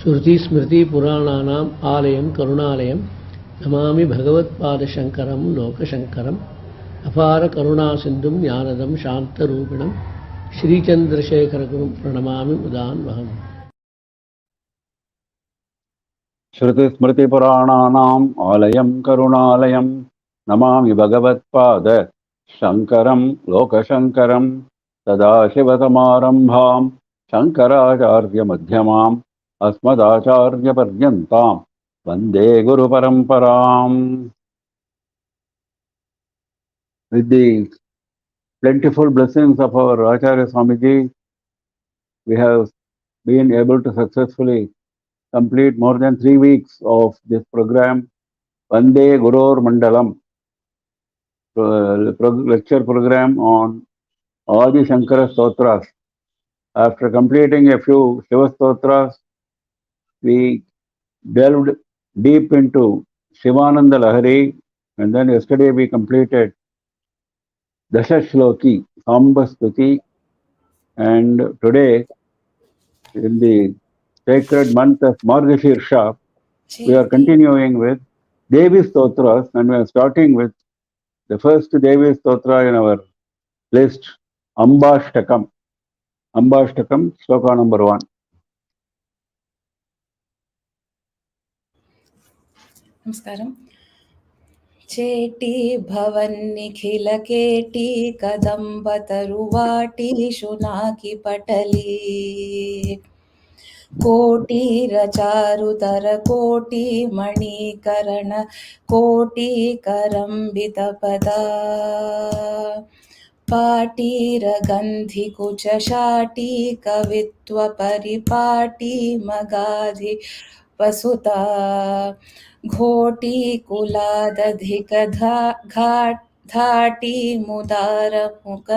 श्रुति स्मृति पुराणानाम् आलयं करुणालयं नमामि भगवत्पादशङ्करं लोकशङ्करम् अपार करुणासिन्धुं ज्ञानदं शान्तरूपिणं श्रीचन्द्रशेखरगुरुं प्रणमामि मुदान्वहम्। श्रुति स्मृति पुराणानाम् आलयं करुणालयं नमामि भगवत्पाद शङ्करं लोकशङ्करं सदाशिवसमारम्भां शङ्कराचार्यमध्यमाम् अस्मदाचार्यपर्यन्तां वन्दे गुरुपरम्पराम्। With the plentiful blessings of our Acharya Swamiji, we have been able to successfully complete more than 3 weeks of this program, Vande GurorMandalam, lecture program on all the Shankara Stotras. After completing a few Shiva Stotras, we delved deep into Shivananda Lahari, and then yesterday we completed Dashashloki, Sambastuti, and today in the sacred month of Margashirsha, we are continuing with Devi Stotras, and we are starting with the first Devi Stotra in our list, Ambashtakam. Ambashtakam, Shloka number 1. Namaskaram. Cheti bhavannikhila keti kadambataruvati shunaki patali koti racharutar koti manikarana koti karambita pada पाटीर गंधि Cooch शाटी कवित्व परिपाटी मगाधि वसुता घोटी कुलादधिक घाटी मुदार मुख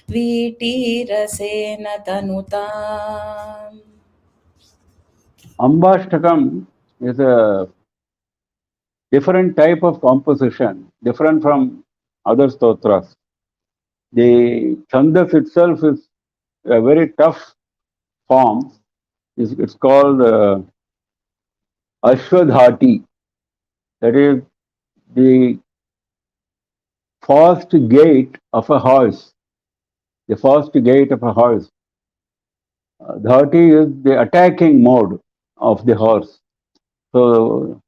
VT Rasen तनुता। Ambashtakam is a different type of composition, different from other stotras. The chandas itself is a very tough form. It's called Ashwadhati. That is the fast gait of a horse. The fast gait of a horse. Dhati is the attacking mode of the horse. So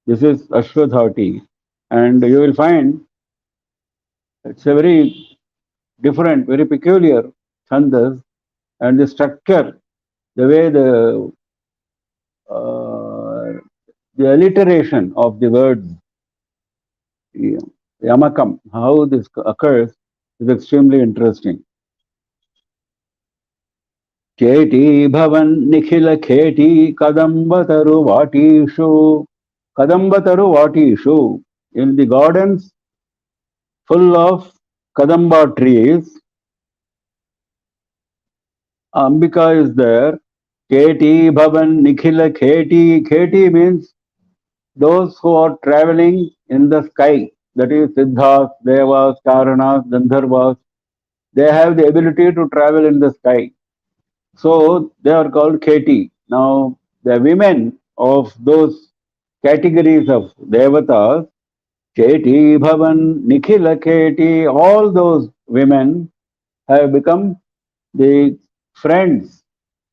this is Ashwadhati. And you will find it's a very different, very peculiar chandas, and the structure, the way the alliteration of the words, yamakam, how this occurs is extremely interesting. Keti bhavan nikhila kheti kadambataru vatishu. Kadambataru vatishu. In the gardens full of kadamba trees, Ambika is there. Keti bhavan nikhila kheti. Kheti means those who are traveling in the sky. That is Siddhas, Devas, Charanas, Gandharvas. They have the ability to travel in the sky. So they are called Kheti. Now the women of those categories of Devatas, Kheti bhavan nikhila kheti, all those women have become the friends,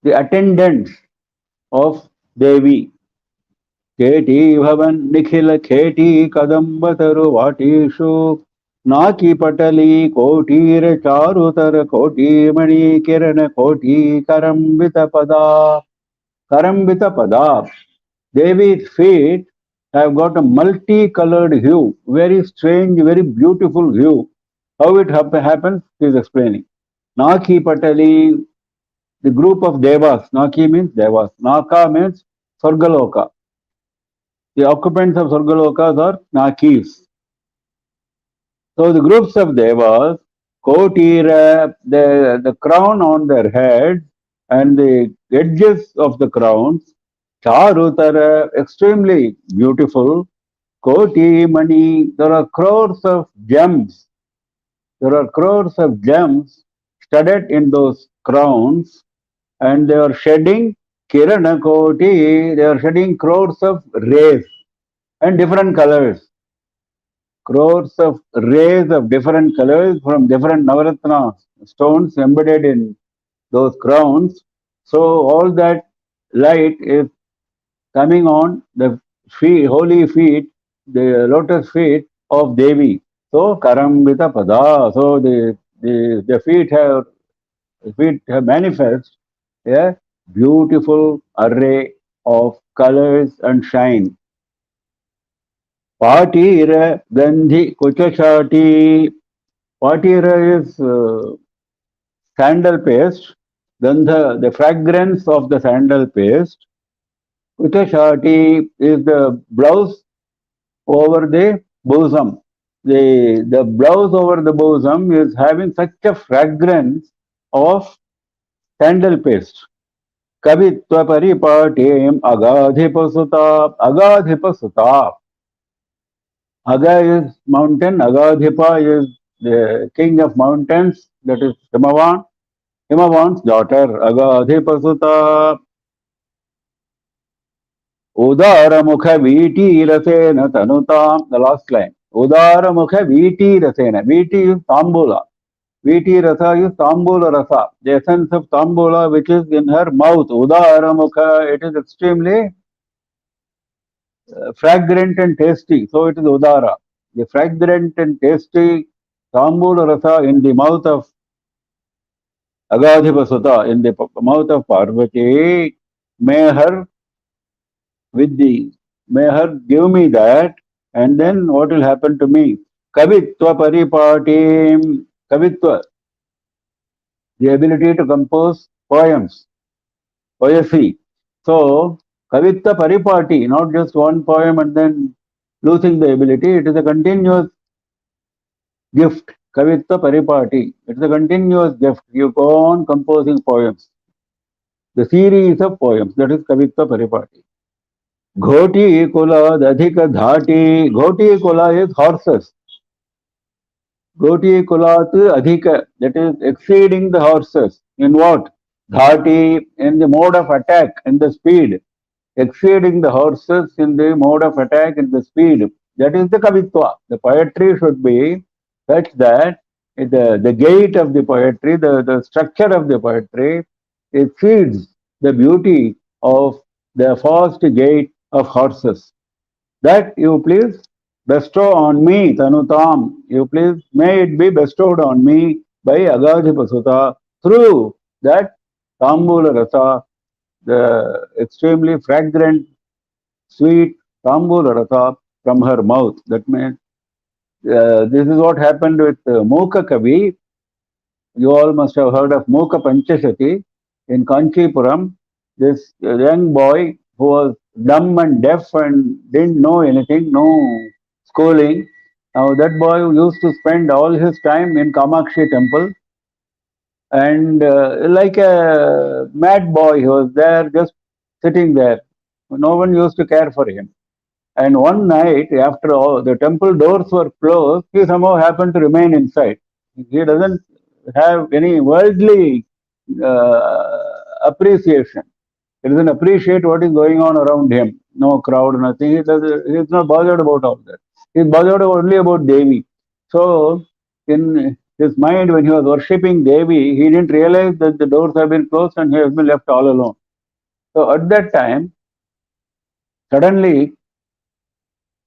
the attendants of Devi. Kheti bhavan nikhila kheti kadambataru vatishu naki patali kotir charutar koti mani kirana koti karambita pada. Karambita pada. Devi's feet have got a multicolored hue, very strange, very beautiful hue. How it happens, he is explaining. Naki patali, the group of devas. Naki means devas. Naka means Sargaloka. The occupants of Sargalokas are Nakis. So the groups of devas, Kotira, the crown on their head and the edges of the crowns, Charutara, extremely beautiful. Koti Mani, there are crores of gems. There are crores of gems studded in those crowns, and they are shedding Kiranakoti, they are shedding crores of rays and different colors. Crores of rays of different colors from different Navaratna stones embedded in those crowns. So all that light is coming on the feet, holy feet, the lotus feet of Devi. So Karambita Pada. So the feet have manifest a beautiful array of colors and shine. Patira Gandhi Kuchashati. Patira is sandal paste. Gandha, the fragrance of the sandal paste. Kuchashati is the blouse over the bosom. The blouse over the bosom is having such a fragrance of sandal paste. Kavitva paripatim agadhipasuta. Agadhipasuta. Aga is mountain, Agadhipa is the king of mountains, that is Himavan. Himavan's daughter, Agadhipasuta. Udara mukha viti rasena tanutam. The last line. Udara mukha viti rasena. Viti is Tambula. Viti rasa is Tambula rasa. The essence of Tambula which is in her mouth. Udara mukha, it is extremely fragrant and tasty. So it is Udara. The fragrant and tasty Tambula rasa in the mouth of Agadhipasuta, in the mouth of Parvati. May her with the, may her give me that, and then what will happen to me? Kavitva paripatim. Kavitva, the ability to compose poems, poetry. So, Kavitva paripati, not just one poem and then losing the ability, it is a continuous gift. Kavitva paripati, it is a continuous gift. You go on composing poems. The series of poems, that is Kavitva paripati. Ghoti kula adhika dhati. Ghoti kula is horses. Ghoti kulat adhika, that is exceeding the horses. In what? Dhati, in the mode of attack, in the speed. Exceeding the horses in the mode of attack, in the speed. That is the kavitva. The poetry should be such that the gait of the poetry, the structure of the poetry exceeds the beauty of the fast gait of horses. That you please bestow on me, Tanutam. You please may it be bestowed on me by Agadhipasuta through that Tambula Rasa, the extremely fragrant, sweet Tambula Rasa from her mouth. That means this is what happened with Mukha Kavi. You all must have heard of Mukha Panchashati in Kanchipuram. This young boy who was dumb and deaf and didn't know anything, no schooling. Now that boy used to spend all his time in Kamakshi temple, and like a mad boy, he was there just sitting there. No one used to care for him. And one night, after all the temple doors were closed, he somehow happened to remain inside. He doesn't have any worldly appreciation. He doesn't appreciate what is going on around him. No crowd, nothing. He is not bothered about all that. He is bothered only about Devi. So, in his mind, when he was worshipping Devi, he didn't realize that the doors have been closed and he has been left all alone. So, at that time, suddenly,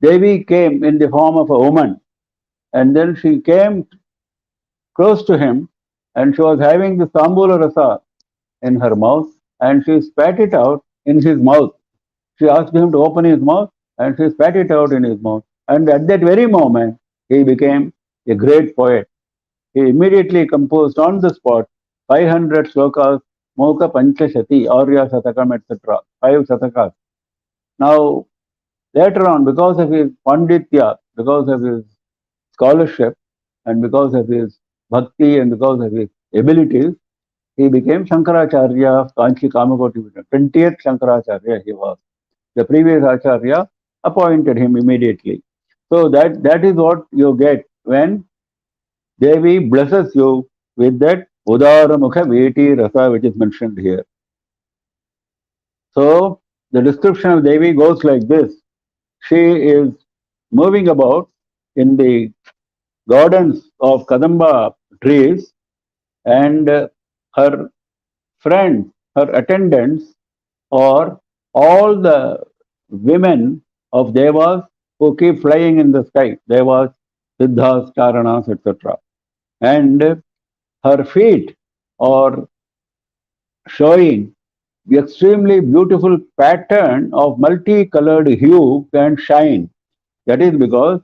Devi came in the form of a woman, and then she came close to him, and she was having the Sambula Rasa in her mouth, and she spat it out in his mouth. She asked him to open his mouth, and she spat it out in his mouth. And at that very moment, he became a great poet. He immediately composed on the spot 500 slokas, Mukha Panchashati, Arya Satakam, etc. 5 Satakas. Now, later on, because of his panditya, because of his scholarship, and because of his bhakti, and because of his abilities, he became Shankaracharya of Kanchi Kamakoti Peetam. 20th Shankaracharya he was. The previous Acharya appointed him immediately. So that is what you get when Devi blesses you with that Udara Mukha Veti Rasa which is mentioned here. So the description of Devi goes like this. She is moving about in the gardens of Kadamba trees, and her friends, her attendants, are all the women of Devas who keep flying in the sky. Devas, Siddhas, Charanas, etc. And her feet are showing the extremely beautiful pattern of multicolored hue and shine. That is because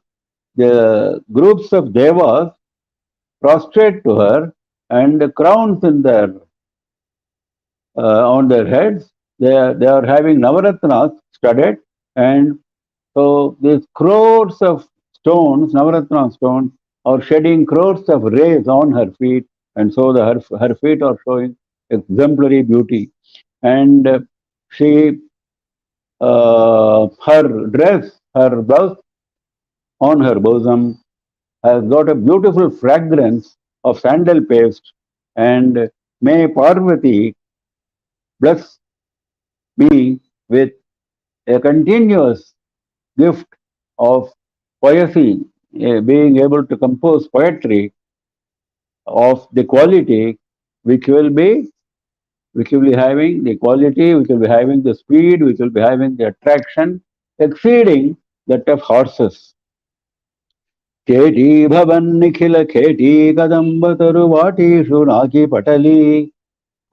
the groups of devas prostrate to her, and the crowns in their on their heads. They are having navaratnas studded, and so these crores of stones, navaratna stones, are shedding crores of rays on her feet, and so her feet are showing exemplary beauty. And she her dress, her blouse on her bosom has got a beautiful fragrance of sandal paste, and may Parvati bless me with a continuous gift of poesy, being able to compose poetry of the quality which will be which will be having the quality, which will be having the speed, which will be having the attraction exceeding that of horses. Keti bhavan nikhila kheti kadamba taruvati shunaki patali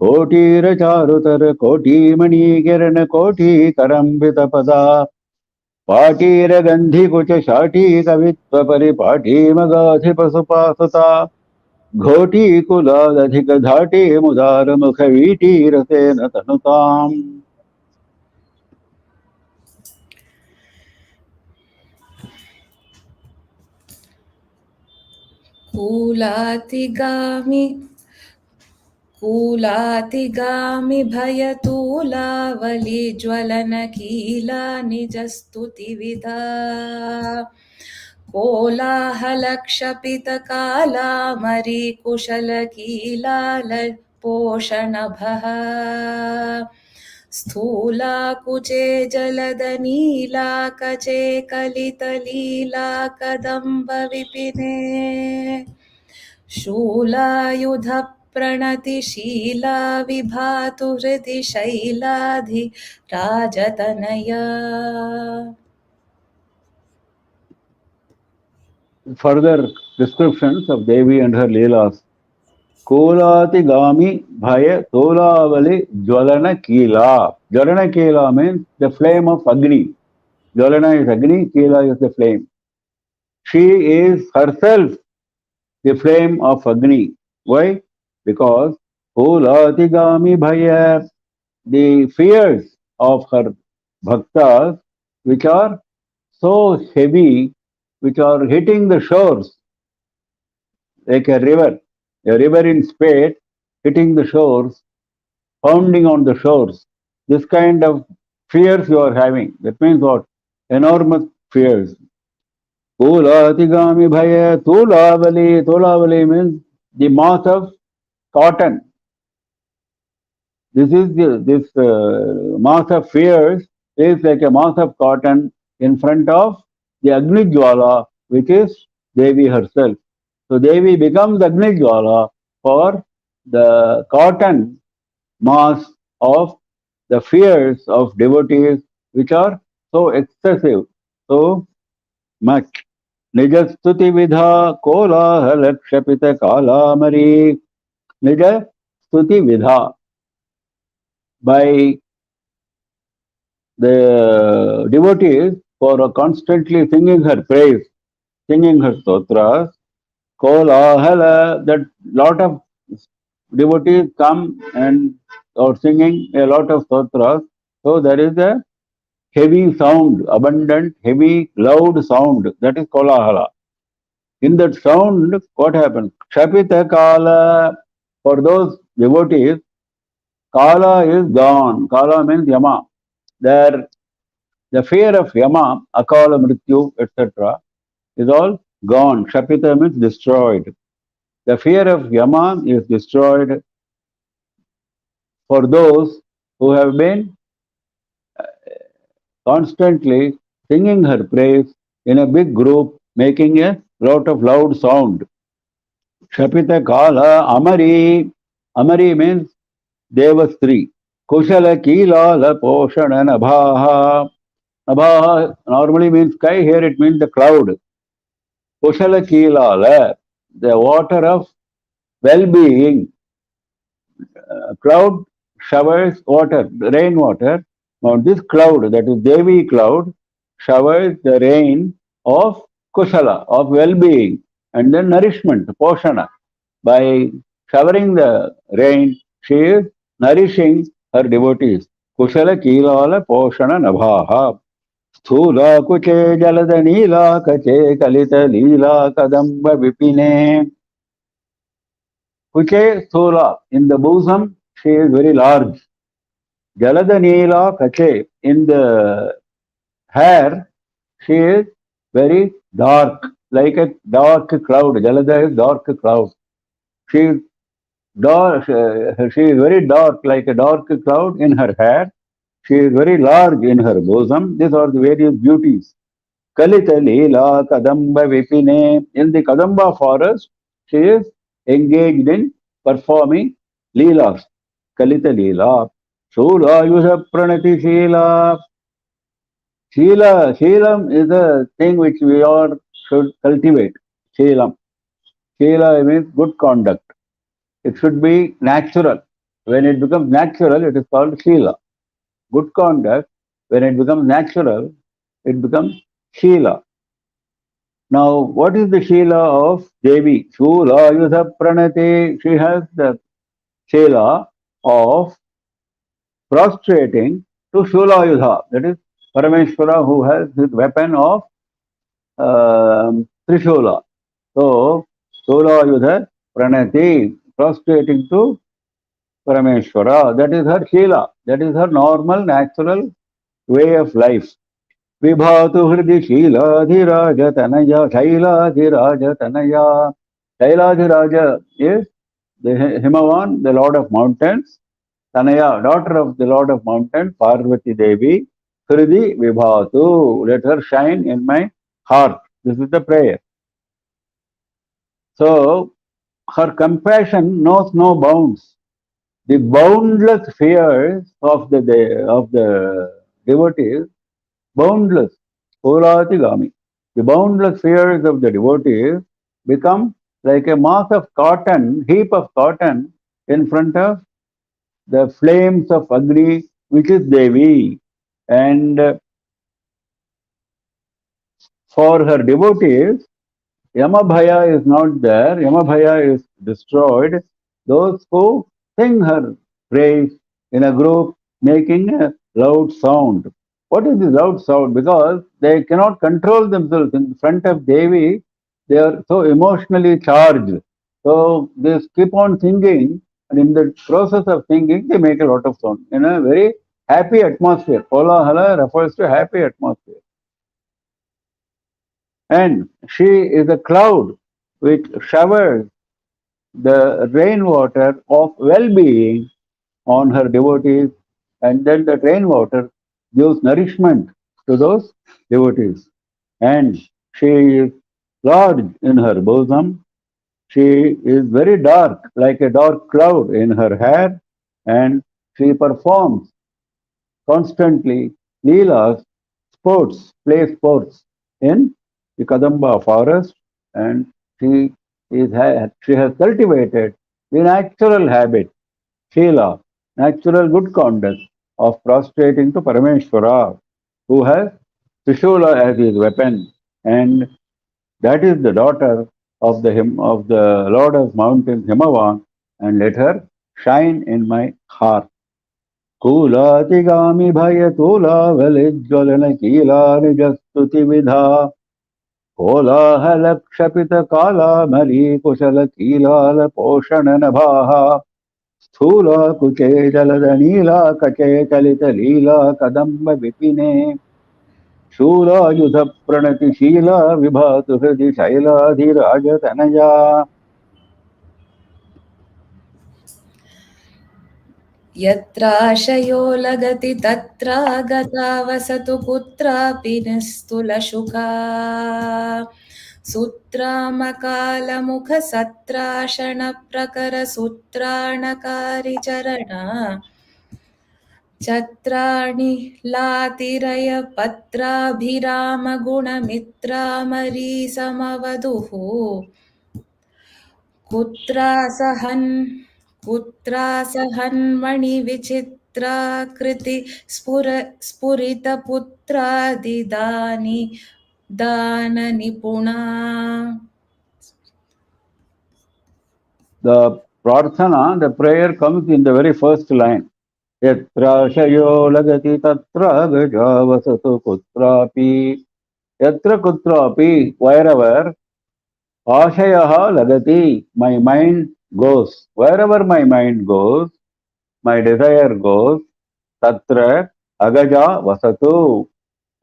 koti racharutar koti mani kirana koti karambita pada पाटीर गंधि कुछ शाटी कवित्व परिपाटी मगाधि पशुपासता घोटी कुलादधिक धाटी मुदार मुख VT रसेन तनुताम. कूलातिगामि भयतूलावली ज्वलनकीला निजस्तुतिविधा कोलाहलक्षपितकालामरीकुशलकीलालपोषणभः स्थूलाकुचे जलदनीलाकचे कलितलीला कदम्बविपिने शूलायुधप्रणतिशीला विभातु हृदि शैलाधिराजतनया. Further descriptions of Devi and her Leelas. Kolati Gami Bhaya Tolavali Jwalana Keela. Jwalana Keela means the flame of Agni. Jwalana is Agni, Keela is the flame. She is herself the flame of Agni. Why? Because Kolati Gami Bhaya, the fears of her bhaktas, which are so heavy, which are hitting the shores like a river in spate hitting the shores, pounding on the shores. This kind of fears you are having. That means what? Enormous fears. Tulatigami bhaya tulavali. Tulavali means the mass of cotton. This mass of fears is like a mass of cotton in front of the Agni Jwala, which is Devi herself. So Devi becomes Agni Jwala for the cotton mass of the fears of devotees, which are so excessive, so much. Nijastuti vidha kola halakshapita kalamari. Nijastuti vidha. By the devotees who are constantly singing her praise, singing her stotras, Kolahala, that lot of devotees come and are singing a lot of stotras. So there is a heavy sound, abundant, heavy, loud sound. That is Kolahala. In that sound, what happens? Kshapita Kala, for those devotees, Kala is gone. Kala means Yama. The fear of Yama, Akala Mrityu, etc., is all gone. Kshapita means destroyed. The fear of Yama is destroyed for those who have been constantly singing her praise in a big group, making a lot of loud sound. Shapita Kala Amari. Amari means Devastri. Kushala Kilala Poshana Nabhaha. Nabhaha normally means sky, here it means the cloud. Kushala Kilala, the water of well-being. Cloud showers water, rainwater. Now this cloud, that is Devi cloud, showers the rain of kushala, of well-being, and then nourishment, poshana. By showering the rain, she is nourishing her devotees. Kushala kilala poshana nabhaha. Sthula kuche jalada nila kache kalita lila kadamba vipine. Kuche sthula, in the bosom, she is very large. Jalada Neela Kache, in the hair, she is very dark, like a dark cloud. Jalada is dark cloud. She is dark, she is very dark, like a dark cloud in her hair. She is very large in her bosom. These are the various beauties. Kalita Leela Kadamba Vipine. In the Kadamba forest, she is engaged in performing Leelas. Kalita Leela. Shula Yusa Pranati Sheela. Sheelam is a thing which we all should cultivate. Sheelam. Sheela means good conduct. It should be natural. When it becomes natural, it is called Sheela. Good conduct, when it becomes natural, it becomes Sheela. Now, what is the Sheela of Devi? Shula Yusa Pranati. She has the Sheela of prostrating to Shulayudha, that is Parameshwara, who has his weapon of Trishula. So, Shulayudha Pranati, prostrating to Parameshwara, that is her Sheela, that is her normal, natural way of life. Vibhatu Hridi Sheeladhiraja Tanaya, Shailadhiraja Tanaya. Shailadhiraja is the Himavan, the Lord of Mountains. Tanaya, daughter of the Lord of Mountains, Parvati Devi, Hridi Vibhatu, let her shine in my heart. This is the prayer. So, her compassion knows no bounds. The boundless fears of the devotees, boundless, Puratigami. The boundless fears of the devotees become like a mass of cotton, heap of cotton in front of the flames of Agni, which is Devi. And for her devotees, Yamabhaya is not there, Yamabhaya is destroyed. Those who sing her praise in a group making a loud sound. What is this loud sound? Because they cannot control themselves in front of Devi, they are so emotionally charged. So they keep on singing, and in the process of singing, they make a lot of sound in a very happy atmosphere. Kolahala refers to happy atmosphere. And she is a cloud which showers the rainwater of well-being on her devotees, and then that rainwater gives nourishment to those devotees. And she is large in her bosom. She is very dark, like a dark cloud in her hair, and she performs constantly leelas, sports, play sports in the Kadamba forest, and she she has cultivated the natural habit, Sheela, natural good conduct of prostrating to Parameshwara, who has Trishula as his weapon, and that is the daughter of the Lord of Mountains Himavan, and let her shine in my heart. Kulatigami Bhayatula Valijjalana Kila Nijastuti Vidha Kolahalakshapita Kala Mari Kusala Kila Poshana Nabhaha Sthula Kuche Jalada Nila Kache Kalita Lila Kadamba Vipine Shula Yudha Pranati Shila Vibhatu Hridi Shaila Dhiraja Tanaya. यत्राशयो लगति तत्रागता वसतु कुत्रापि निस्तुलशुका सूत्रामकालमुखसत्राशनप्रकरसूत्राणकारि चरणा छत्राणि लातिरयपत्राभिरामगुणमित्रामरी समवधूः कुत्रासहन्मणिविचित्राकृति स्फुरितपुत्रादिदानि दाननिपुणा. The prarthana, the prayer comes in the very first line. Yatra shayo lagati tatra gajavasatu kutrapi. Yatra kutrapi, wherever ashayaha lagati, my mind goes. Wherever my mind goes, my desire goes, tatra agaja vasatu.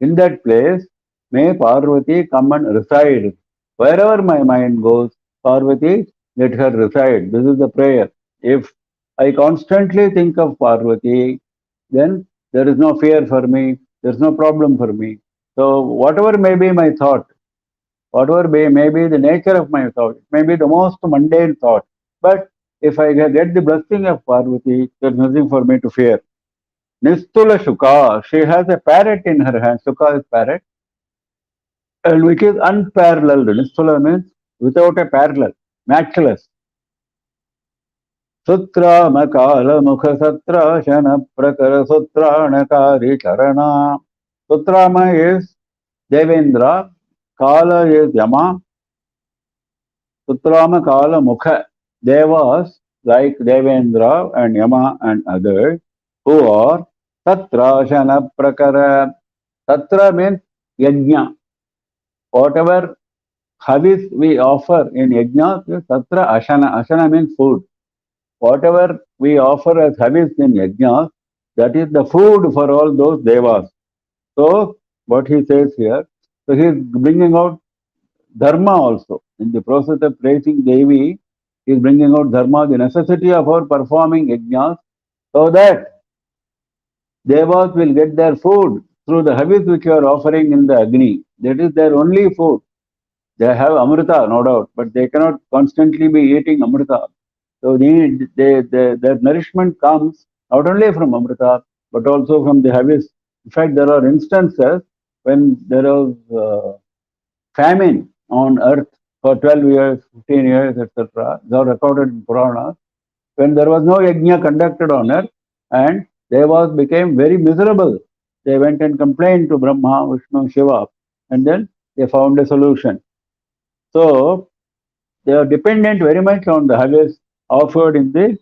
In that place, may Parvati come and reside. Wherever my mind goes, Parvati, let her reside. This is the prayer. If I constantly think of Parvati, then there is no fear for me, there is no problem for me. So whatever may be my thought, whatever may be the nature of my thought, it may be the most mundane thought, but if I get the blessing of Parvati, there is nothing for me to fear. Nistula Shuka, she has a parrot in her hand. Shuka is parrot, and which is unparalleled. Nistula means without a parallel, matchless. Sutra Makala Mukha Satra Shana Prakara Sutranakari Charana. Sutrama is Devendra, Kala is Yama, Sutrama Kala Mukha. Devas like Devendra and Yama and others who are Satra Shana Prakara. Satra means Yajna. Whatever habits we offer in yajna, tatra ashana. Ashana means food. Whatever we offer as habits in yajna, that is the food for all those devas. So, what he says here, so he is bringing out dharma also. In the process of praising Devi, he is bringing out dharma, the necessity of our performing yajnas, so that devas will get their food through the habits which you are offering in the Agni. That is their only food. They have amrita, no doubt, but they cannot constantly be eating amrita. So their nourishment comes not only from amrita, but also from the habits. In fact, there are instances when there was famine on earth for 12 years, 15 years, etc. They are recorded in Puranas. When there was no yajna conducted on earth, and Devas became very miserable. They went and complained to Brahma, Vishnu, Shiva, and then they found a solution. So they are dependent very much on the habits offered in the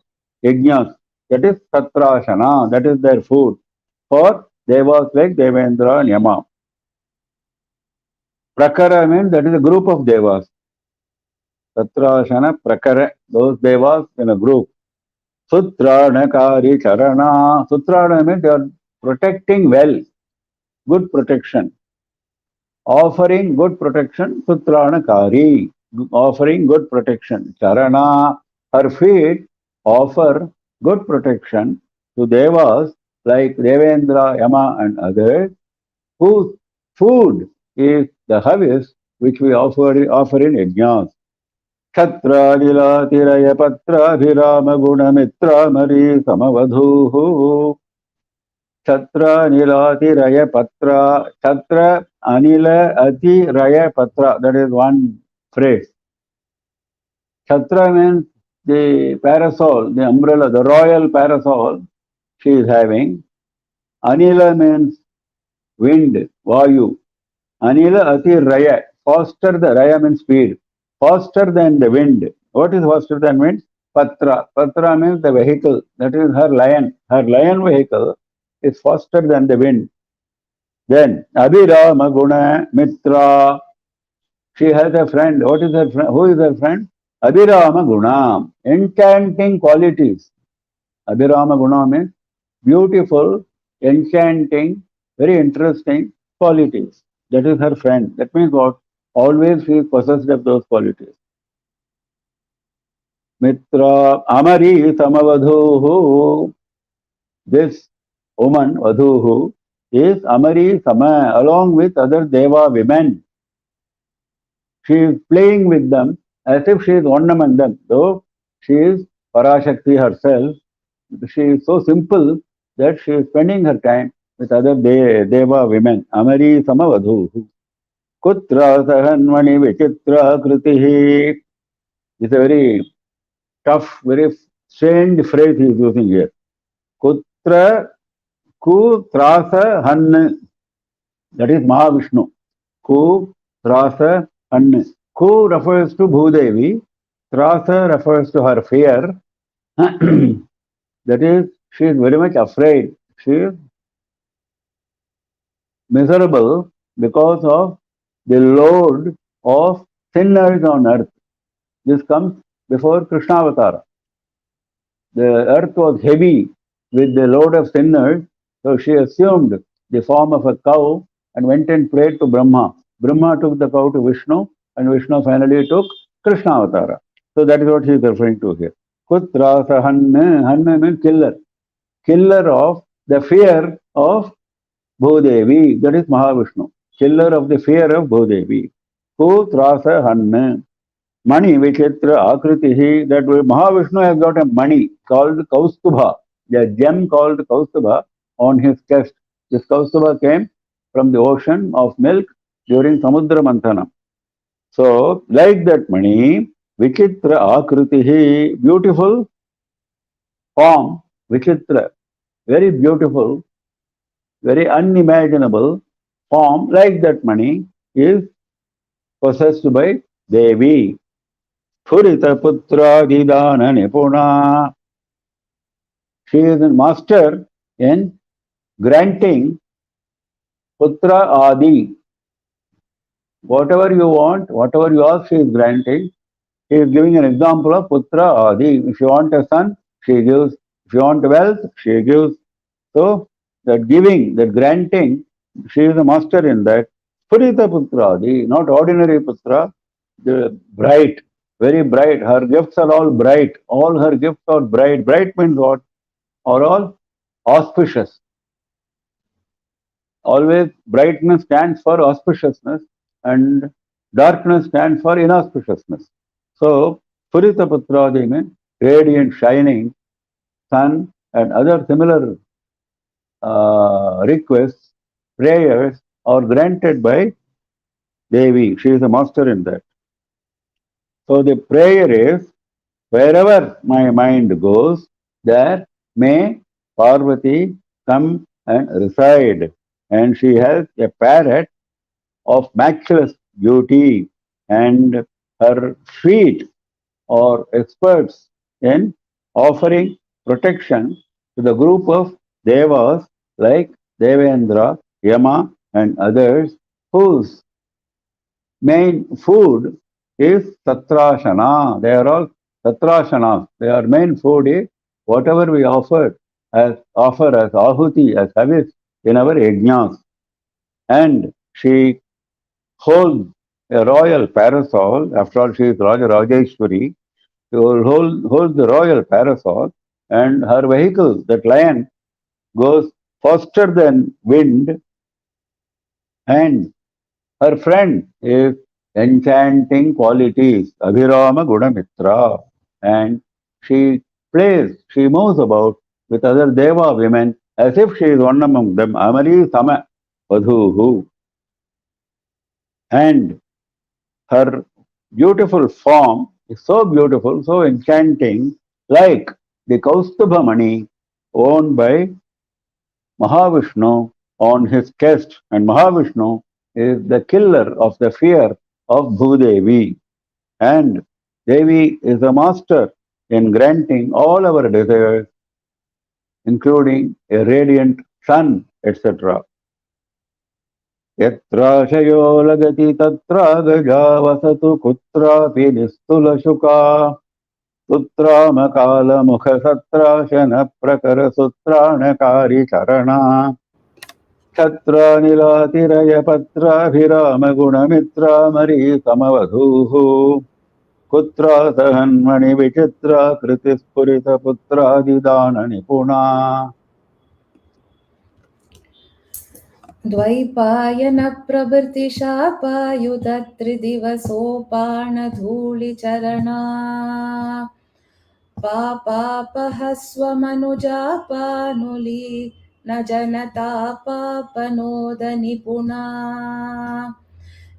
yajnas. That is satrashana, that is their food for devas like Devendra and Yama. Prakara means that is a group of devas. Satrashana, prakara, those devas in a group. Sutrana kari charana. Sutrana means they are protecting well, good protection. Offering good protection, sutrana kari. Offering good protection. Charana, her feet offer good protection to devas like Devendra, Yama and others, whose food is the habits which we offer in yajnas. Chatra Nila Tiraya Patra Virama Gunamitra Mari Samavadhuhu. Chatra Nilati Raya Patra. Chatra Anila Ati Raya Patra. That is one phrase. Chatra means the parasol, the umbrella, the royal parasol she is having. Anila means wind, Vayu. Anila Ati Raya. Faster the Raya means speed. Faster than the wind. What is faster than wind? Patra. Patra means the vehicle. That is her lion. Her lion vehicle is faster than the wind. Then Abhirama Guna Mitra. She has a friend. What is her friend? Who is her friend? Abhirama Guna. Enchanting qualities. Abhirama Guna means beautiful, enchanting, very interesting qualities. That is her friend. That means what? Always she is possessed of those qualities. Mitra Amari Samavadhuhu. this woman, Vadhuhu, is Amari Sama along with other Deva women. She is playing with them as if she is one among them, though she is Parashakti herself. She is so simple that she is spending her time with other Deva women. Amari Sama Vadhuhu. Kutra Sahanmani Vichitra Kritihi. It's a very tough, very strange phrase he is using here. Kutra Ku Trasa Han. That is Mahavishnu. Ku Trasa Han. Ku refers to Bhudevi. Trasa refers to her fear. That is, she is very much afraid. She is miserable because of the load of sinners on earth. This comes before Krishna Avatara. The earth was heavy with the load of sinners, so she assumed the form of a cow and went and prayed to Brahma. Brahma took the cow to Vishnu, and Vishnu finally took Krishna Avatara. So that is what he is referring to here. Kutrasa Hanna. Hanna means killer. Killer of the fear of Bhudevi. That is Mahavishnu. Killer of the fear of Bhudevi. Kutrasa Hanna. Mani Vichitra Akritihi. That way Mahavishnu has got a mani called Kaustubha. A gem called Kaustubha on his chest. This Kaustubha came from the ocean of milk during Samudra Manthanam. So, like that mani, Vichitra Akritihi, beautiful form, Vichitra, very beautiful, very unimaginable form, like that mani, is possessed by Devi. Purita Putra Didana Nipuna. She is a master in granting Putra Adi. Whatever you want, whatever you ask, she is granting. He is giving an example of Putra Adi. If you want a son, she gives. If you want wealth, she gives. So, that giving, that granting, she is a master in that. Purita Putra Adi, not ordinary Putra, the bright, very bright. Her gifts are all bright. All her gifts are bright. Bright means what? Are all auspicious. Always brightness stands for auspiciousness and darkness stands for inauspiciousness. So, Purita Putradi means radiant, shining, sun and other similar requests, prayers are granted by Devi. She is a master in that. So, the prayer is, wherever my mind goes, there may Parvati come and reside. And she has a parrot of matchless beauty, and her feet are experts in offering protection to the group of devas like Devendra, Yama, and others, whose main food is Satrashana. They are all Satrashanas. Their main food is whatever we offer as ahuti, as service in our yajnas. And she holds a royal parasol. After all, she is Raja Rajeshwari. She holds the royal parasol, and her vehicle, that lion, goes faster than wind, and her friend is enchanting qualities, Abhirama Gunamitra, and she plays, she moves about with other Deva women as if she is one among them, Amari Sama Vadhuhu. And her beautiful form is so beautiful, so enchanting, like the Kaustubha Mani owned by Mahavishnu on his chest, and Mahavishnu is the killer of the fear of Bhudevi. And Devi is a master in granting all our desires, including a radiant sun, etc. Yatra shayo lagati tatra gaja vasatu kutrapi nistula shuka sutra makala mukha satra shana prakara sutranakari charana Chatra nilatiraya patra bhirama gunamitra mari samavadhuhu Kutra sahanmani vichitra kritispurita putra didana nipuna Dvaipayan प्रभृतिशापायुधत्रिदिवसोपानधूलिचरणा पापापहस्वमनुजापानुली न जनतापापनोदनिपुणा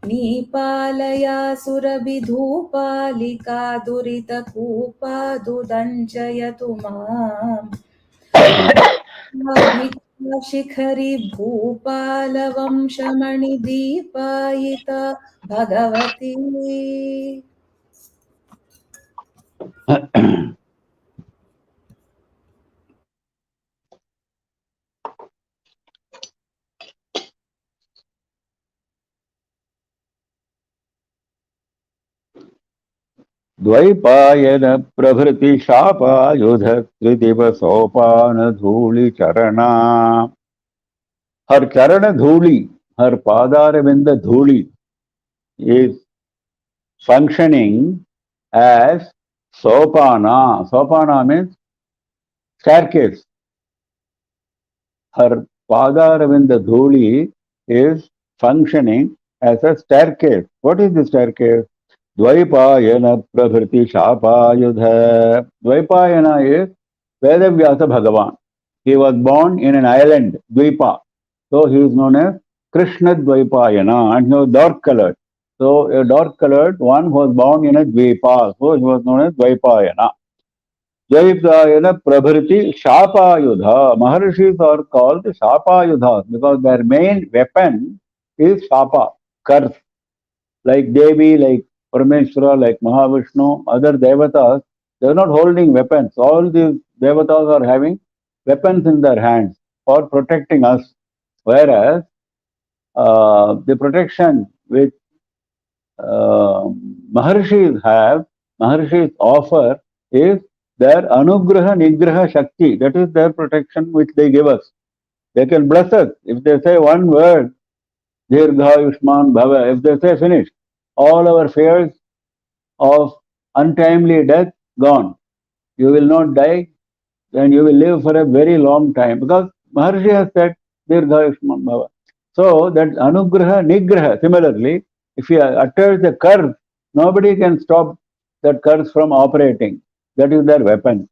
नीपालयासुरविधूपालिका दुरितकूपादुदञ्जयतु माम् शिखरि भूपालवंशमणिदीपायिता भगवती द्वैपायन प्रभृति शापायुध त्रिदिवसोपान धूलि चरणा. Her charana dhuli, her padaravinda dhuli is functioning as sopana. Sopana means staircase. Her padaravinda dhuli is functioning as a staircase. What is the staircase? Dvaipayana prabhriti shapayudha. Dvaipayana is Vedavyasa Bhagavan. He was born in an island, Dvipa. So he is known as Krishna Dvaipayana and he was dark colored. So a dark colored one was born in a Dvipa. So he was known as Dvaipayana. Dvaipayana Prabhriti Shapayudha. Maharishis are called Shapayudhas because their main weapon is Shapa, curse. Like Devi, like Parameshwara, like Mahavishnu, other devatas, they are not holding weapons. All these devatas are having weapons in their hands for protecting us. Whereas the protection which Maharshis have, Maharshis offer is their Anugraha Nigraha Shakti. That is their protection which they give us. They can bless us. If they say one word, Dirgha Yushman Bhava, if they say finish, all our fears of untimely death gone. You will not die and you will live for a very long time because Maharshi has said Dirgha Yushman Bhava. So that Anugraha Nigraha, similarly, if he utters a curse, nobody can stop that curse from operating. That is their weapon.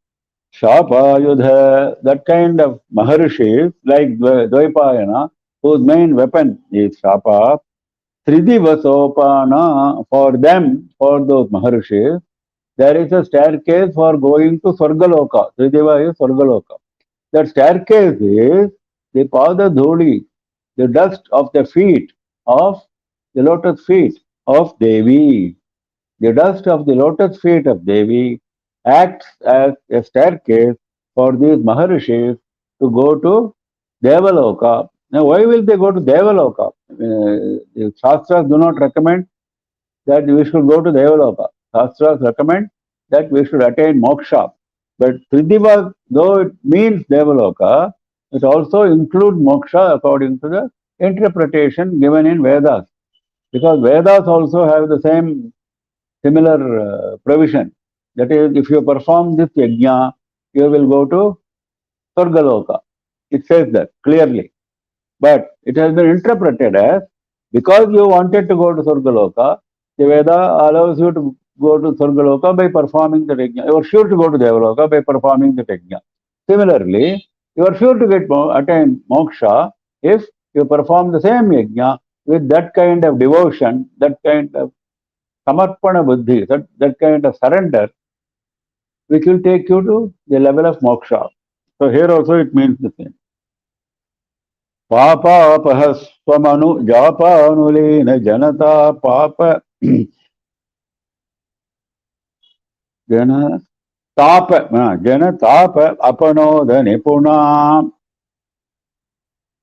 Shapayudha, that kind of Maharshis like Dvaipayana, whose main weapon is Shapa, Tridivasopana, for them, for those Maharshis, there is a staircase for going to Swargaloka. Tridiva is Swargaloka. That staircase is the Pada Dhuli, the dust of the feet of the lotus feet of Devi. The dust of the lotus feet of Devi acts as a staircase for these Maharishis to go to Devaloka. Now, why will they go to Devaloka? The Shastras do not recommend that we should go to Devaloka. Shastras recommend that we should attain moksha. But Tridiva, though it means Devaloka, it also includes moksha according to the interpretation given in Vedas. Because Vedas also have the same similar provision. That is, if you perform this yajna, you will go to Swargaloka. It says that clearly. But it has been interpreted as, because you wanted to go to Swargaloka, the Veda allows you to go to Swargaloka by performing the yajna. You are sure to go to Devaloka by performing the yajna. Similarly, you are sure to attain moksha if you perform the same yajna with that kind of devotion, that kind of samarpana buddhi, that kind of surrender, which will take you to the level of moksha. So here also it means the same. Papa swamanu japanulina janata papa jana tapa apanoda nipuna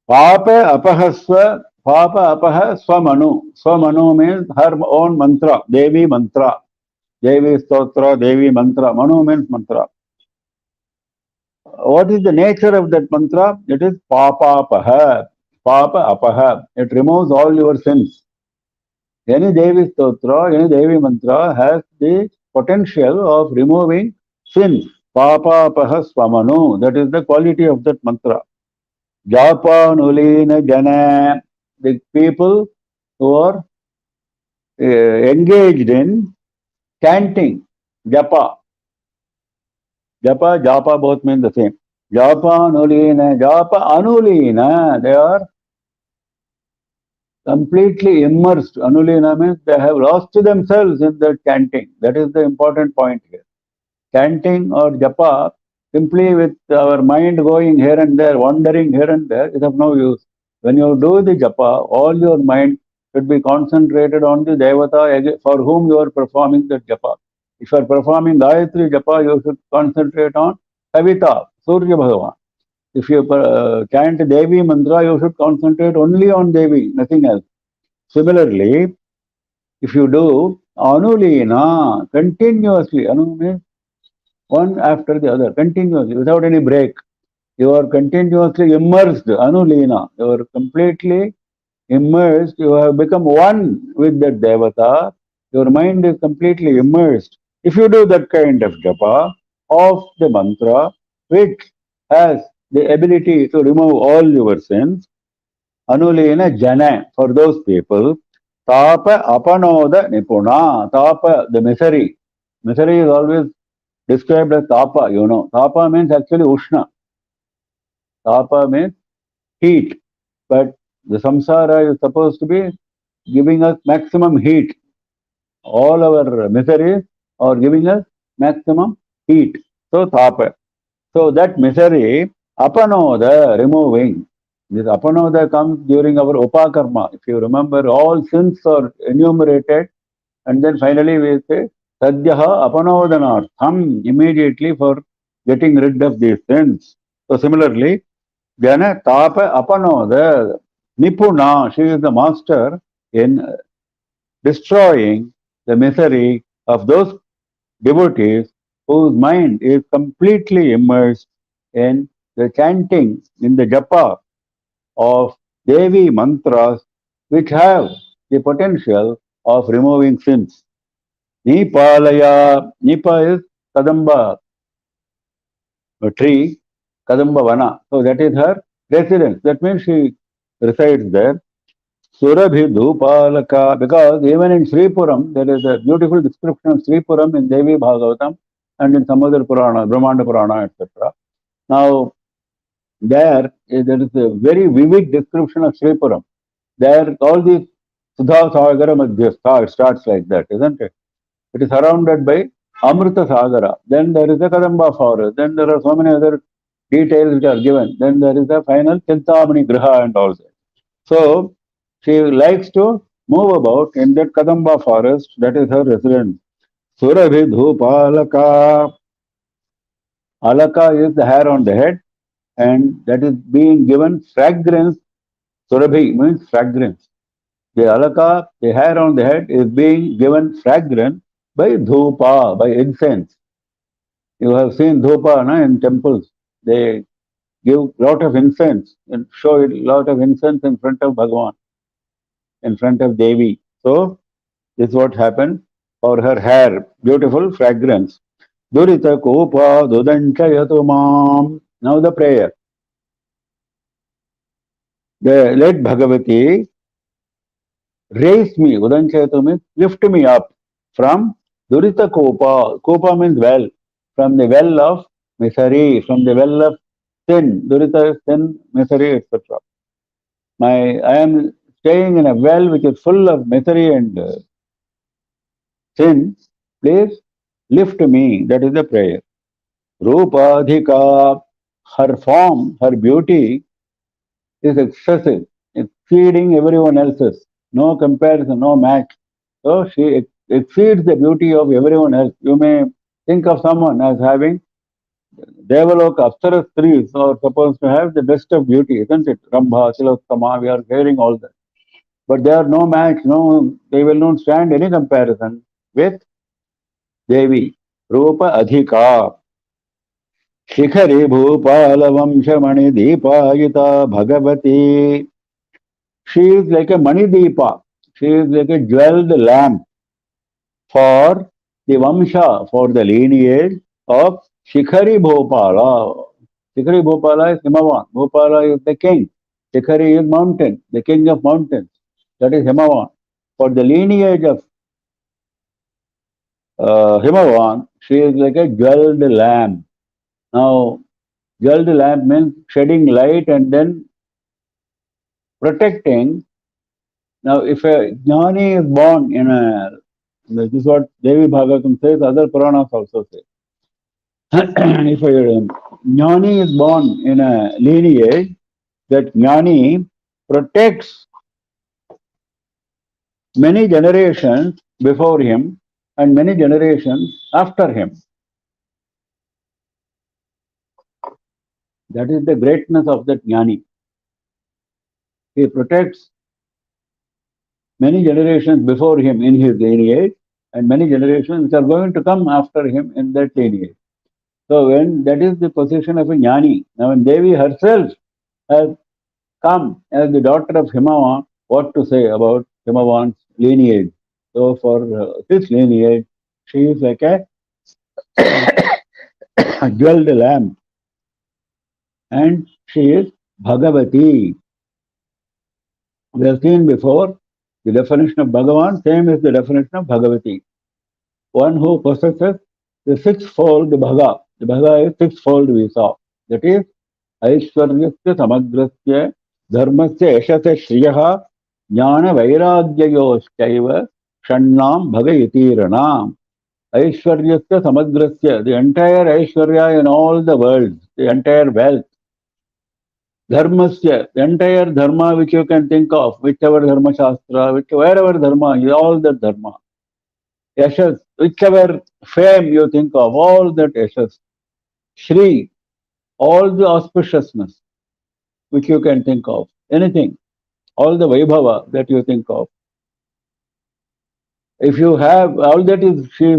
papa apaha swamanu means her own mantra, Devi mantra, Devi stotra, Devi mantra. Manu means mantra. What is the nature of that mantra? It is papa apaha. It removes all your sins. Any Devi stotra, any Devi mantra has the potential of removing sins. Papa apaha swamanu. That is the quality of that mantra. Japanulina Jana, the people who are engaged in chanting, japa. Japa, japa both mean the same. Japanulina, japa anulina, they are completely immersed. Anulina means they have lost themselves in the chanting. That is the important point here. Chanting or japa, simply with our mind going here and there, wandering here and there, is of no use. When you do the japa, all your mind should be concentrated on the devata for whom you are performing the japa. If you are performing Gayatri japa, you should concentrate on Kavita, Surya Bhagavan. If you chant Devi mantra, you should concentrate only on Devi, nothing else. Similarly, if you do Anulina continuously, Anu means one after the other, continuously, without any break. You are continuously immersed, Anulina. You are completely immersed. You have become one with that Devata. Your mind is completely immersed. If you do that kind of japa of the mantra, which has the ability to remove all your sins, Anulina Jana, for those people, Tapa Apanoda Nipuna, Tapa, the misery. Misery is always described as Tapa, you know. Tapa means actually Ushna. Tapa means heat. But the samsara is supposed to be giving us maximum heat. All our miseries are giving us maximum heat. So Tapa. So that misery, Apanoda, removing. This Apanoda comes during our Upakarma. If you remember, all sins are enumerated, and then finally we say Sadhyaha Apanodanartham, immediately for getting rid of these sins. So similarly, Jana Tapa Apanoda Nipuna, she is the master in destroying the misery of those devotees whose mind is completely immersed in the chanting, in the japa of Devi mantras, which have the potential of removing sins. Nipalaya, Nipa is Kadamba tree, Kadamba Vana. So that is her residence. That means she resides there. Surabhi Dhupalaka, because even in Sri Puram, there is a beautiful description of Sri Puram in Devi Bhagavatam and in some other Purana, Brahmanda Purana, etc. Now, there is a very vivid description of Sri Puram. There, all these Sudha Sagara Madhyastha, it starts like that, isn't it? It is surrounded by Amrita Sagara. Then there is a Kadamba forest. Then there are so many other details which are given. Then there is a final Chintamani Griha and all that. So, she likes to move about in that Kadamba forest. That is her residence. Surabhi Dhupalaka. Alaka is the hair on the head, and that is being given fragrance. Surabhi means fragrance. The alaka, the hair on the head, is being given fragrance by dhupa, by incense. You have seen dhupa na, in temples. They give lot of incense and show a lot of incense in front of Bhagavan, in front of Devi. So, this is what happened for her hair. Beautiful fragrance. Durita kopa dudanchayatu mam. Now the prayer. Let Bhagavati raise me, Udanchayatu means lift me up from Durita Kopa. Kopa means well, from the well of misery, from the well of sin. Durita is sin, misery, etc. I am staying in a well which is full of misery and sin. Please lift me. That is the prayer. Rupadhika, her form, her beauty is excessive, exceeding everyone else's. No comparison, no match. So she exceeds the beauty of everyone else. You may think of someone as having Devaloka, Apsara Stris are supposed to have the best of beauty, isn't it? Rambha, Tilottama, we are hearing all that. But they are no match, no, they will not stand any comparison with Devi. Rupa Adhika. Shikhari Bhupala Vamshamani Deepayita Bhagavati. She is like a Mani Deepa. She is like a jeweled lamp for the Vamsha, for the lineage of Shikhari Bhopala. Shikhari Bhopala is Himavan. Bhopala is the king. Shikhari is mountain, the king of mountains. That is Himavan. For the lineage of Himavan, she is like a jeweled lamp. Now, jeweled lamp means shedding light and then protecting. Now, if a jnani is born in a, this is what Devi Bhagavatam says, other Puranas also say. If a jnani is born in a lineage, that jnani protects many generations before him and many generations after him. That is the greatness of that jnani. He protects many generations before him in his lineage and many generations which are going to come after him in that lineage. So when that is the position of a jnani. Now when Devi herself has come as the daughter of Himavan, what to say about Himavan's lineage? So for this lineage, she is like a jeweled lamp and she is Bhagavati. We have seen before the definition of Bhagavan, same is the definition of Bhagavati. One who possesses the sixfold Bhaga. The Bhaga is sixfold we saw. That is Aishwaryasya Samagrasya Dharmasya Eshasya Shriyaha Jnana Vairagyayoshchaiva Shannam Bhagayatiranam. Aishwaryasya Samagrasya, the entire Aishwarya in all the world, the entire wealth. Dharmasya, the entire dharma which you can think of, whichever dharma shastra, wherever dharma, all that dharma. Yashas, whichever fame you think of, all that yashas. Shri, all the auspiciousness which you can think of, anything, all the vaibhava that you think of. If you have all that is, she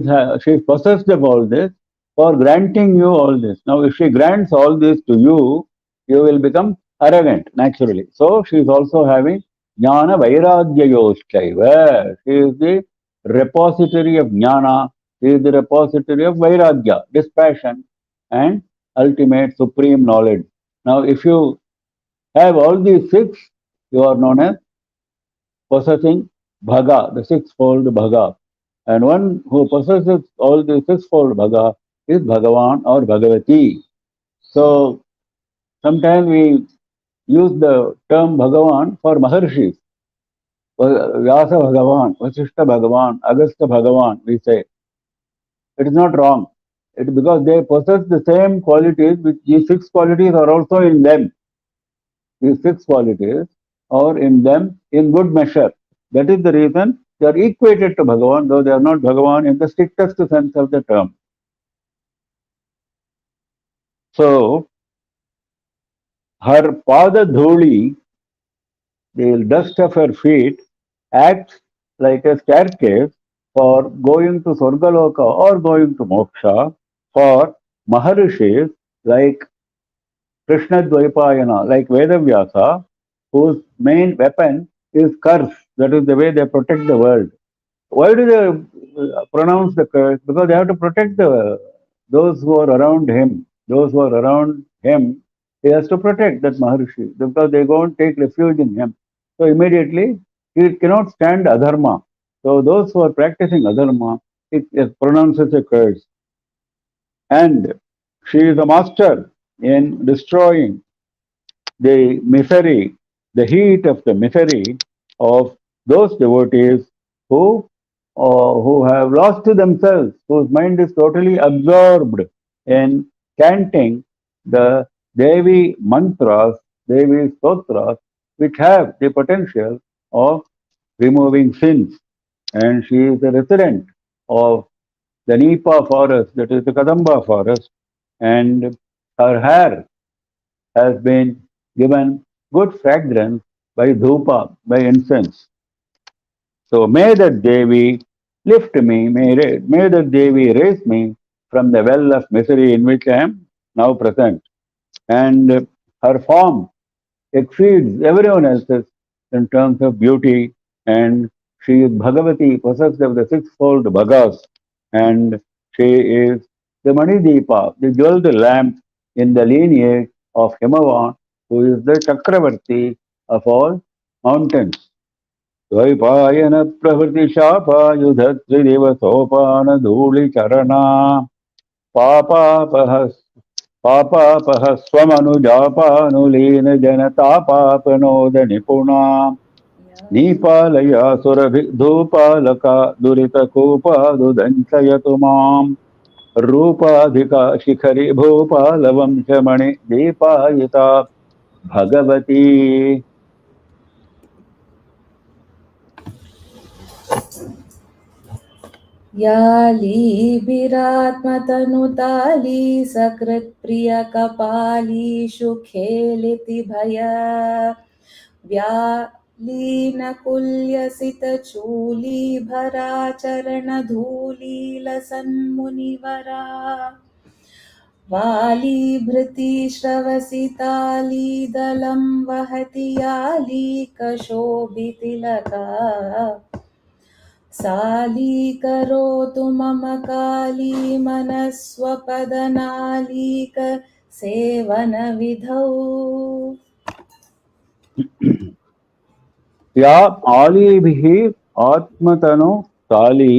is possessed of all this for granting you all this. Now, if she grants all this to you, you will become arrogant naturally. So, she is also having jnana vairagyayoshchaiva. She is the repository of jnana. She is the repository of vairagya, dispassion, and ultimate supreme knowledge. Now, if you have all these six, you are known as possessing Bhaga, the sixfold Bhaga. And one who possesses all the sixfold Bhaga is Bhagavan or Bhagavati. So, sometimes we use the term Bhagavan for Maharshis. Vyasa Bhagavan, Vasishta Bhagavan, Agastya Bhagavan, we say. It is not wrong. It is because they possess the same qualities, which these six qualities are also in them. These six qualities are in them in good measure. That is the reason they are equated to Bhagavan, though they are not Bhagavan in the strictest sense of the term. So, her pada dhuli, the dust of her feet, acts like a staircase for going to Swargaloka or going to Moksha, for Maharishis like Krishna Dvaipayana, like Vedavyasa, whose main weapon is curse. That is the way they protect the world. Why do they pronounce the curse? Because they have to protect those who are around him. Those who are around him, he has to protect that Maharishi because they go and take refuge in him. So immediately he cannot stand adharma. So those who are practicing adharma, it pronounces a curse. And she is a master in destroying the misery, the heat of the misery of those devotees who have lost to themselves, whose mind is totally absorbed in chanting the Devi mantras, Devi stotras, which have the potential of removing sins. And she is a resident of the Nipa forest, that is the Kadamba forest, and her hair has been given good fragrance by dhupa, by incense. So may that Devi lift me, may that Devi raise me from the well of misery in which I am now present. And her form exceeds everyone else's in terms of beauty, and she is Bhagavati, possessed of the sixfold Bhagas, and she is the Mani Deepa, the jeweled lamp in the lineage of Himavan, who is the Chakravarti of all mountains. Dvaipayana Pravrti Shapa Yudhatri Deva Sopana Dhuli Charana Papa Papa Swamanu Japa Nulina Janata Papanoda Nipuna Nipalaya Surabhi Dhupalaka Durita Kupa Dudanchayatu Mam Rupadhika Shikhari Bhupalavam Dipayita Bhagavati. यालीभिरात्मतनुताली सकृत्प्रियकपालीषु खेलिति भया व्यालीनकुल्यसितचूलीभराचरणधूलीलसन्मुनिवरा वालीभृतिश्रवसितालीदलं वहति यालीकशोभितिलका सालीकरोतु मम काली मनस्वपदनालीक सेवनविधौ या आलीभिः आत्मतनु ताली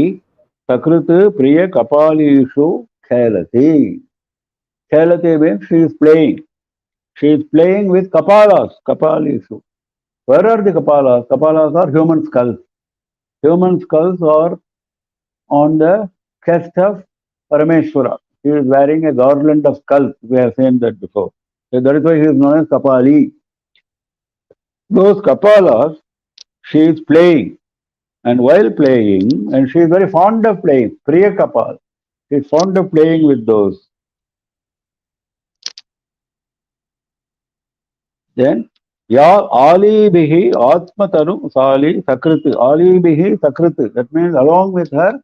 सकृत प्रिय कपालीषु खेलति. Khelate means she is playing. She is playing with kapalas, kapalishu. Where are the kapalas? Kapalas are human skulls. Human skulls are on the chest of Parameshwara. He is wearing a garland of skulls. We have seen that before. So that is why he is known as Kapali. Those kapalas, she is playing. And while playing, and she is very fond of playing, Priya Kapal. She is fond of playing with those. Then, Ya Ali Bihi Atmatanu Sali Sakriti. Ali Bihi Sakriti. That means along with her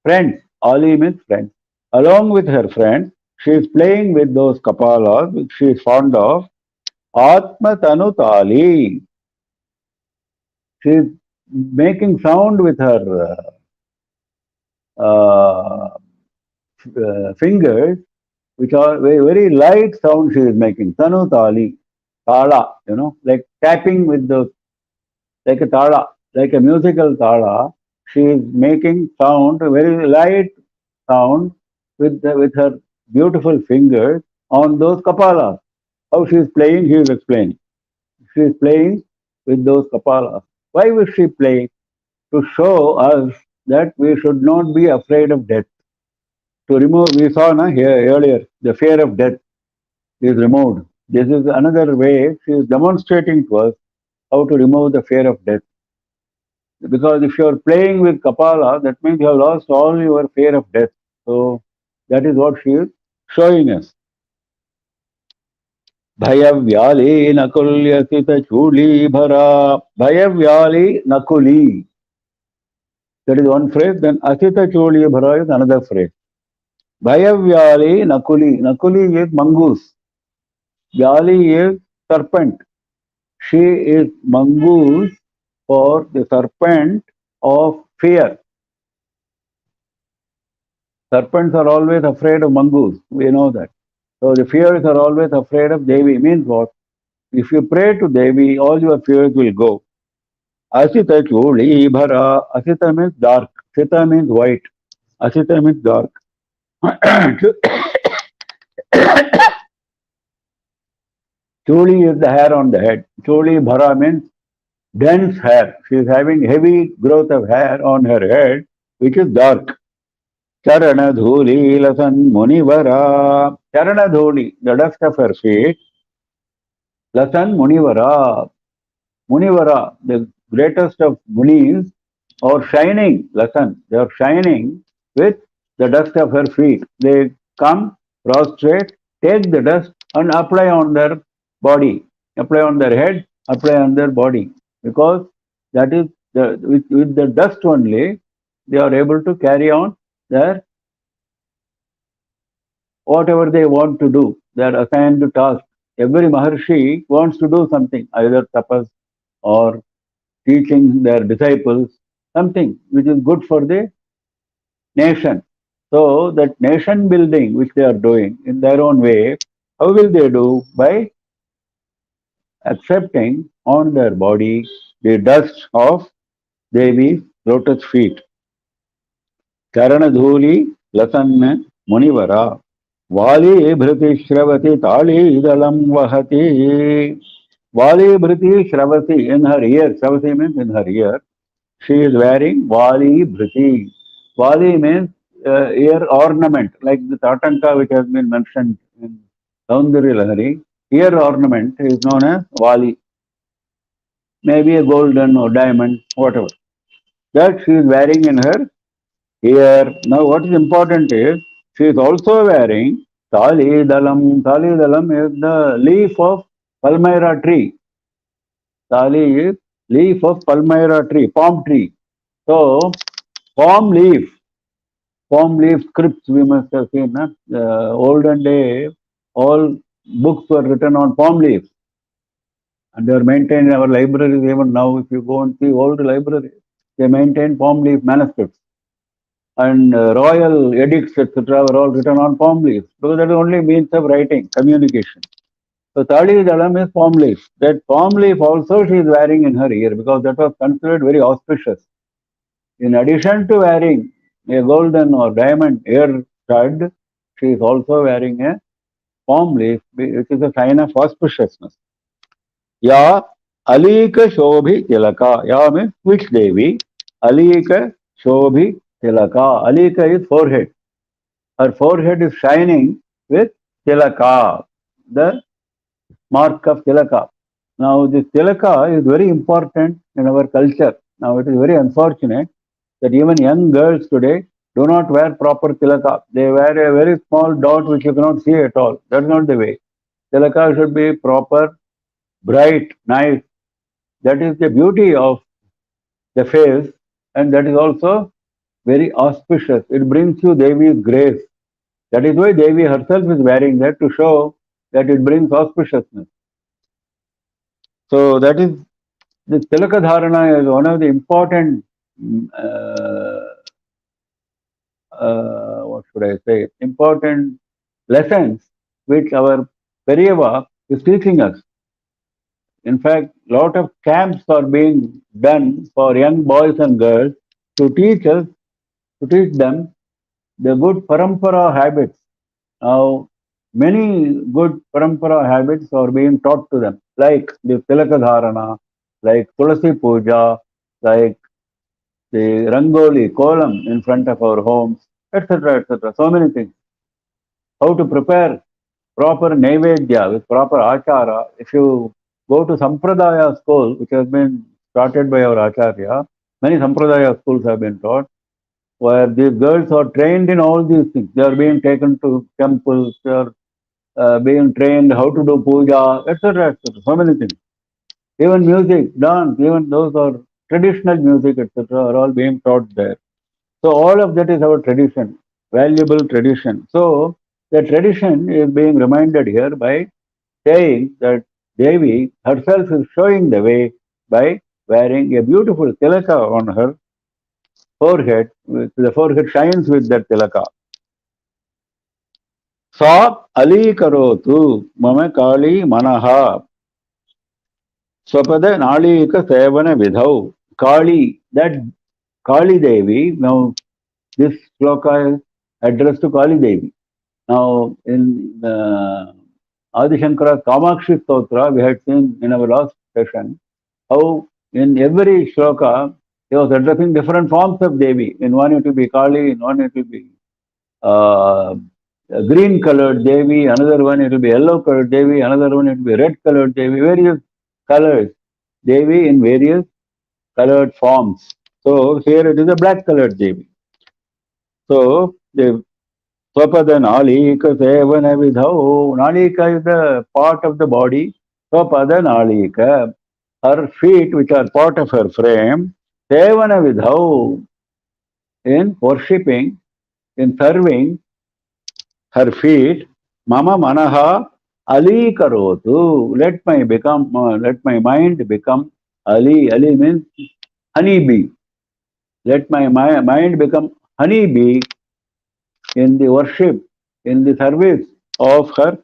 friends. Ali means friends. Along with her friends, she is playing with those kapalas which she is fond of. Atmatanu Tali. She is making sound with her fingers, which are very, very light sound she is making. Tanu Tali. Tala, like tapping with the, like a tala, like a musical tala. She is making sound, very light sound with her beautiful fingers on those kapalas. How she is playing, he is explaining. She is playing with those kapalas. Why will she play? To show us that we should not be afraid of death. To remove, we saw here earlier, the fear of death is removed. This is another way she is demonstrating to us how to remove the fear of death. Because if you are playing with Kapala, that means you have lost all your fear of death. So that is what she is showing us. Bhayavyali nakulyasita chuli bhara. Bhayavyali nakuli. That is one phrase. Then asita chuli bhara is another phrase. Bhayavyali nakuli. Nakuli is mongoose. Vyali is serpent. She is mongoose for the serpent of fear. Serpents are always afraid of mongoose. We know that. So the fears are always afraid of Devi. Means what? If you pray to Devi, all your fears will go. Asita chuli bhara. Asita means dark. Sita means white. Asita means dark. Chuli is the hair on the head. Chuli bhara means dense hair. She is having heavy growth of hair on her head, which is dark. Charana dhuli lasan munivara. Charana dhuli, the dust of her feet. Lasan munivara. Munivara, the greatest of munis, are shining. Lasan, they are shining with the dust of her feet. They come, prostrate, take the dust and apply on their body, apply on their head, apply on their body. Because that is with the dust only, they are able to carry on their whatever they want to do. They are assigned to task. Every Maharshi wants to do something, either tapas or teaching their disciples, something which is good for the nation. So that nation building which they are doing in their own way, how will they do? By accepting on their body the dust of Devi's lotus feet. Karanadhuli Lasanna Munivara Vali Bhriti Shravati Tali Idalam Vahati Vali Bhriti Shravati in her ear. Shravati means in her ear. She is wearing Vali Bhriti. Vali means ear ornament, like the Tatanka which has been mentioned in Saundari Lahari. Ear ornament is known as Vali. Maybe a golden or diamond, whatever. That she is wearing in her ear. Now what is important is she is also wearing Tali Dalam. Tali Dalam is the leaf of Palmyra tree. Tali is leaf of Palmyra tree, palm tree. So palm leaf scripts we must have seen. Olden day, all books were written on palm leaves. And they are maintained in our libraries even now. If you go and see old libraries, they maintain palm leaf manuscripts. And royal edicts, etc., were all written on palm leaves because that is the only means of writing, communication. So Tali Dalam is palm leaf. That palm leaf also she is wearing in her ear because that was considered very auspicious. In addition to wearing a golden or diamond ear stud, she is also wearing a palm leaf, which is a sign of auspiciousness. Ya Alika Shobhi Tilaka. Ya means which Devi? Alika Shobhi Tilaka. Alika is forehead. Her forehead is shining with Tilaka, the mark of Tilaka. Now, this Tilaka is very important in our culture. Now, it is very unfortunate that even young girls today do not wear proper Tilaka. They wear a very small dot which you cannot see at all. That's not the way. Tilaka should be proper, bright, nice. That is the beauty of the face, and that is also very auspicious. It brings you Devi's grace. That is why Devi herself is wearing that to show that it brings auspiciousness. So that is the Tilaka Dharana is one of the important, what should I say, important lessons which our Periyava is teaching us. In fact, a lot of camps are being done for young boys and girls to teach us, to teach them the good parampara habits. Now, many good parampara habits are being taught to them, like the Tilaka Dharana, like Tulasi Puja, like the Rangoli, Kolam in front of our homes, etc., etc. So many things. How to prepare proper Naivedya with proper Achara. If you go to Sampradaya school, which has been started by our Acharya, many Sampradaya schools have been taught, where these girls are trained in all these things. They are being taken to temples, they are being trained how to do puja, etc., etc. So many things. Even music, dance, even those are traditional music, etc., are all being taught there. So all of that is our tradition, valuable tradition. So the tradition is being reminded here by saying that Devi herself is showing the way by wearing a beautiful tilaka on her forehead. The forehead shines with that tilaka. Sa Ali karotu mama kali manaha swapada nalika sevana vidhau. Kali, that Kali Devi, now this sloka is addressed to Kali Devi. Now in Adi Shankara's Kamakshi Stotra, we had seen in our last session how in every shloka he was addressing different forms of Devi. In one it will be Kali, in one it will be green colored Devi, another one it will be yellow colored Devi, another one it will be red colored Devi, various colors. Devi in various colored forms. So here it is a black colored Devi. So the Swapada Nalika Sevana Vidhau. Nalika is the part of the body. Swapada Nalika. Her feet, which are part of her frame, Sevana Vidhau, in worshipping, in serving her feet, Mama Manaha Ali Karotu. Let my mind become Ali. Ali means honeybee. Let my mind become honeybee in the worship, in the service of her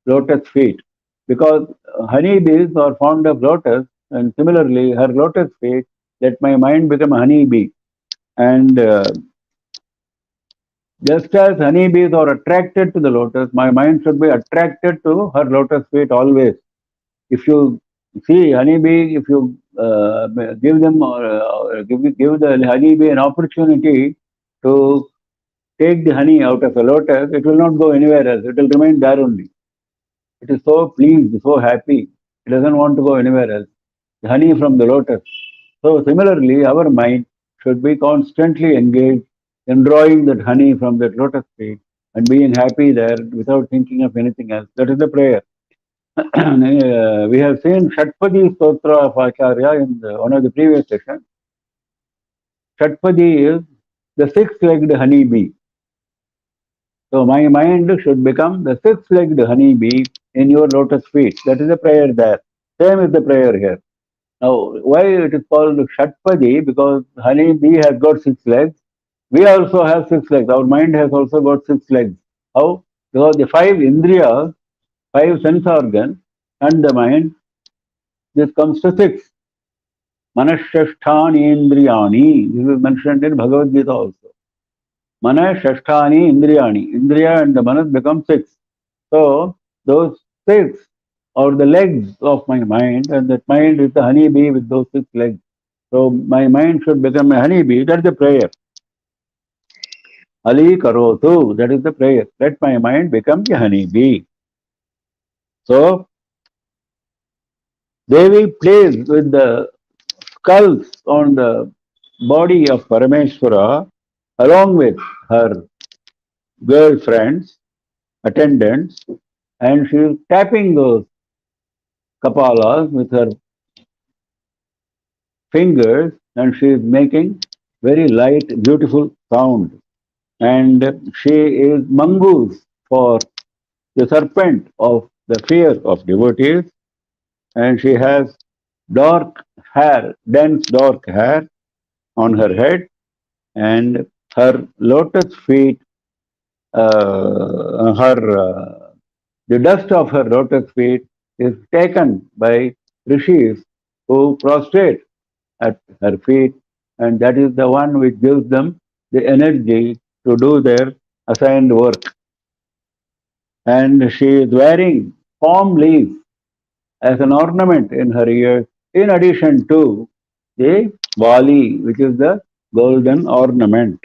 lotus feet. Because honeybees are fond of lotus, and similarly, her lotus feet, let my mind become a honeybee. And just as honeybees are attracted to the lotus, my mind should be attracted to her lotus feet always. If you see honeybee, if you give them give the honeybee an opportunity to take the honey out of a lotus, it will not go anywhere else. It will remain there only. It is so pleased, so happy. It doesn't want to go anywhere else. The honey from the lotus. So similarly, our mind should be constantly engaged in drawing that honey from that lotus tree and being happy there without thinking of anything else. That is the prayer. We have seen Shatpadi Stotra of Acharya in one of the previous sessions. Shatpadi is the six-legged honeybee. So my mind should become the six-legged honeybee in your lotus feet. That is the prayer there. Same is the prayer here. Now, why it is called Shatpadi? Because honeybee has got six legs. We also have six legs. Our mind has also got six legs. How? Because the five indriyas, five sense organs, and the mind, this comes to six. Manashashthani indriyani. This is mentioned in Bhagavad Gita also. Manashashthani indriyani. Indriya and the manas become six. So, those six are the legs of my mind, and that mind is the honeybee with those six legs. So, my mind should become a honeybee. That's the prayer. Ali karotu, that is the prayer. Let my mind become a honeybee. So, Devi plays with the skulls on the body of Parameshwara along with her girlfriends, attendants, and she is tapping those kapalas with her fingers, and she is making very light, beautiful sound. And she is mongoose for the serpent of the fear of devotees, and she has dark hair, dense dark hair on her head, and her lotus feet, the dust of her lotus feet is taken by rishis who prostrate at her feet, and that is the one which gives them the energy to do their assigned work. And she is wearing palm leaves as an ornament in her ears, in addition to the vali, which is the golden ornament.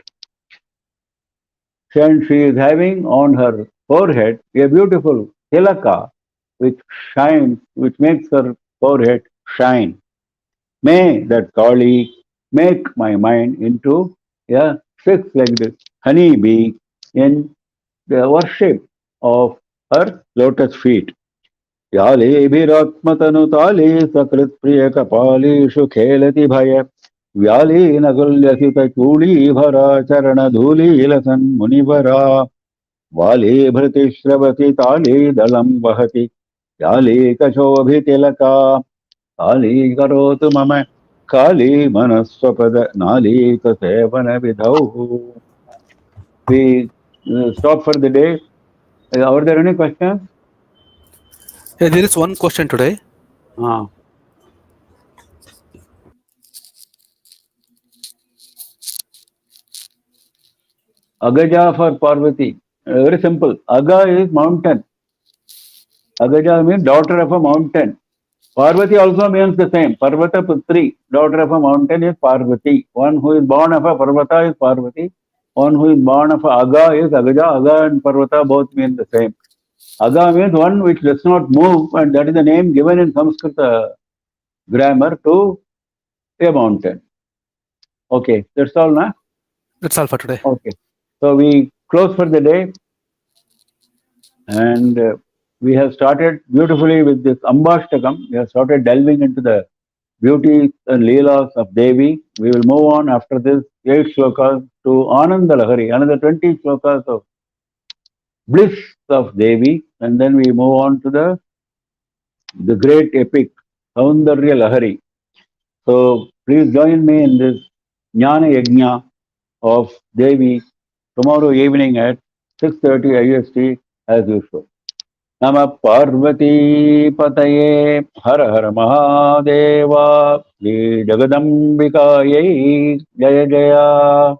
And she is having on her forehead a beautiful tilaka, which shines, which makes her forehead shine. May that Kali make my mind into a six-legged honeybee in the worship of her lotus feet. व्यालेभिरात्मतनुताले सकृत्प्रियकपालेषु खेलति भय व्यालेनगुल्यसितचूलीभरा चरणधूलीलसन्मुनिवरा वाले भृतिश्रवति ताले दलं वहति Yale कशोभितिलका काली करोतु मम काली मनस्वपद नालीकसेवनविधौ. We stop for the day. Are there any questions? Yeah, there is one question today. Agaja for Parvati. Very simple. Aga is mountain. Agaja means daughter of a mountain. Parvati also means the same. Parvata Putri, daughter of a mountain, is Parvati. One who is born of a Parvata is Parvati. One who is born of a Aga is Agaja. Aga and Parvata both mean the same. Aga means one which does not move, and that is the name given in Sanskrit grammar to a mountain. Okay, that's all, na? That's all for today. Okay. So we close for the day, and we have started beautifully with this Ambashtakam. We have started delving into the beauties and leelas of Devi. We will move on after this 8 shlokas to Ananda Lahari, another 20 shlokas of bliss of Devi, and then we move on to the great epic Saundarya Lahari. So please join me in this Jnana Yajna of Devi tomorrow evening at 6:30 IST as usual. Namah Parvati Pataye Har Har Mahadeva Shri Jagadambikaye Jaya Jaya.